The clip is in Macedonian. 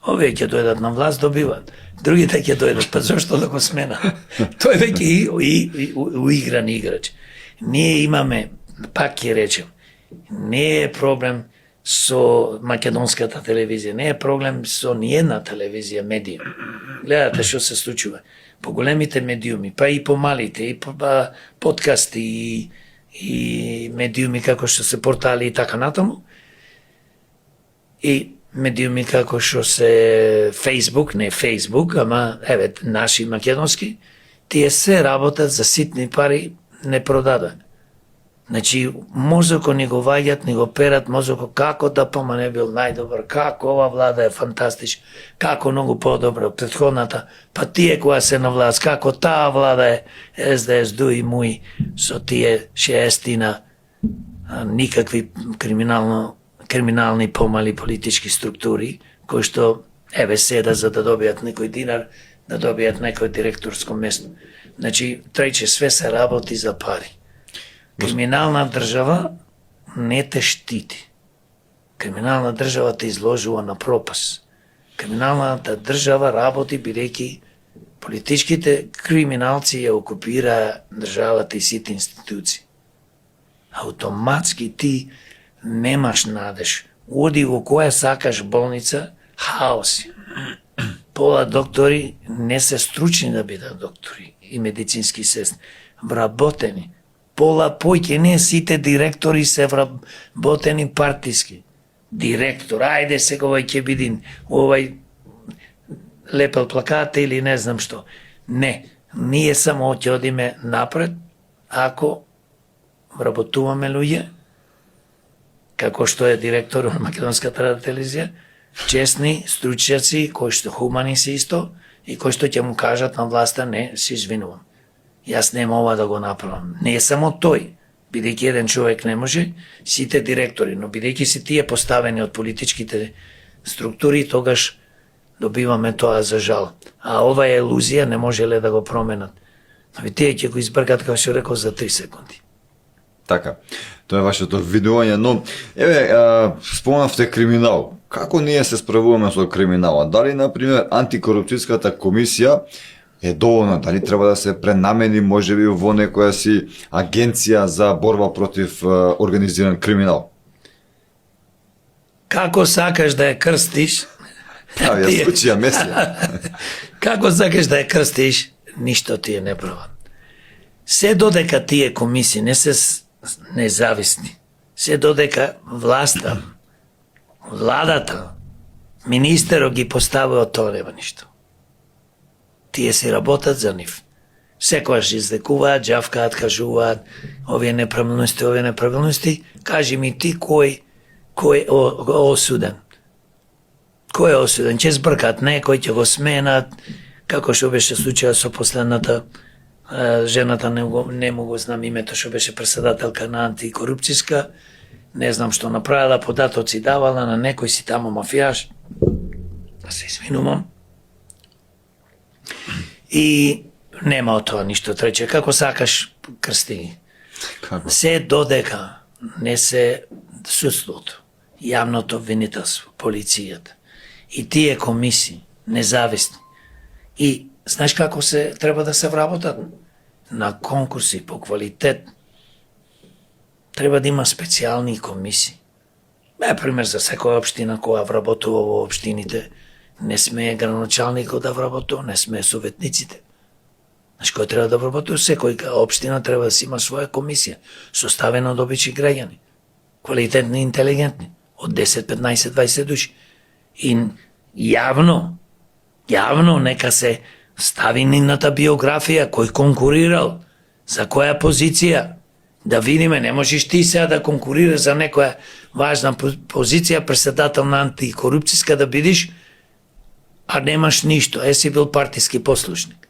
Овие ќе дојдат на власт, добиват. Другите ќе дојдат, па зашто да го смена? Тој веќе и уигран играч. Ние имаме, пак ќе речем, не е проблем со македонската телевизија, не е проблем со ниедна телевизија, медиум. Гледате што се случува. По големите медиуми, па и по малите, и по подкасти, и медиуми како што се портали и така натаму, и медиуми како што се Facebook, не Facebook, ама еве наши македонски, тие се работат за ситни пари, не продадат. Значи, мозокот ни го ваѓат, ни го перат, мозокот како да не бил најдобар, како ова влада е фантастична, како многу подобра од претходната, па тие која се на власт, како таа влада е СДС-ду и МУИ, со тие 60 никакви криминални помали политички структури, кои што еве седа за да добијат некој динар, да добијат некој директорско место. Значи, трајче све се работи за пари. Криминална држава не те штити. Криминална држава те изложува на пропас. Криминалната држава работи бидејќи политичките криминалци ја окупираа државата и сите институции. Автоматски ти немаш надеж. Оди во која сакаш болница, хаос. Пола доктори не се стручни да бидат доктори и медицински сестри, вработени. Пола појќе не сите директори се вработени партиски. Директор, ајде сега овај ќе биде, овај лепел плаката или не знам што. Не, ние само ќе одиме напред ако вработуваме луѓе, како што е директор на Македонската телевизија, честни, стручњаци, кои што хумани се исто и кои што ќе му кажат на власта, не, се извинувам. Јас нема ова да го направам. Не е само тој, бидејќи еден човек не може, сите директори, но бидејќи се тие поставени од политичките структури, тогаш добиваме тоа за жал. А ова е илузија, не можеле да го променат. Но тие ќе го избркат, како што рекол, за 3 секунди. Така, тоа е вашето видување, но еве, спомнавте криминал. Како ние се справуваме со криминалот? Дали, например, антикорупцијската комисија е доволна, дали треба да се пренамени можеби во некоја си агенција за борба против организиран криминал? Како сакаш да ја крстиш? Ја случија месија. Како сакаш да ја крстиш, ништо ти е неправат. Се додека тие комисии не се независни, се додека власта, владата, министерот ги поставува, тоа нема ништо. Тие си работат за нив. Секојаш издекуваат, џавкаат, кажуваат овие неправилности, кажи ми ти кој е осуден. Кој е осуден? Ќе збркат некој, ќе го сменат, како што беше случајот со последната жената, не му го знам името, што беше председателка на антикорупцијска, не знам што направила, податоци давала на некој си тамо мафијаш, се извинувам. И нема од тоа ништо трече, како сакаш крсти ги. Се додека не се судството, јавното обвинителство, полицијата и тие комисии, независни. И знаеш како се треба да се вработат? На конкурси по квалитет треба да има специјални комисии. Пример за секоја општина која вработува во општините, не смее градоначалникот да вработува, не смее советниците. Знаеш кој треба да вработува? Секоја општина треба да си има своја комисија, составена од обични граѓани, квалитетни и интелигентни, од 10, 15, 20 души. И јавно нека се стави нивната биографија, кој конкурирал, за која позиција, да видиме, не можеш ти сега да конкурираш за некоја важна позиција, председател на антикорупцијска да бидиш, а немаш ништо, си бил партиски послушник.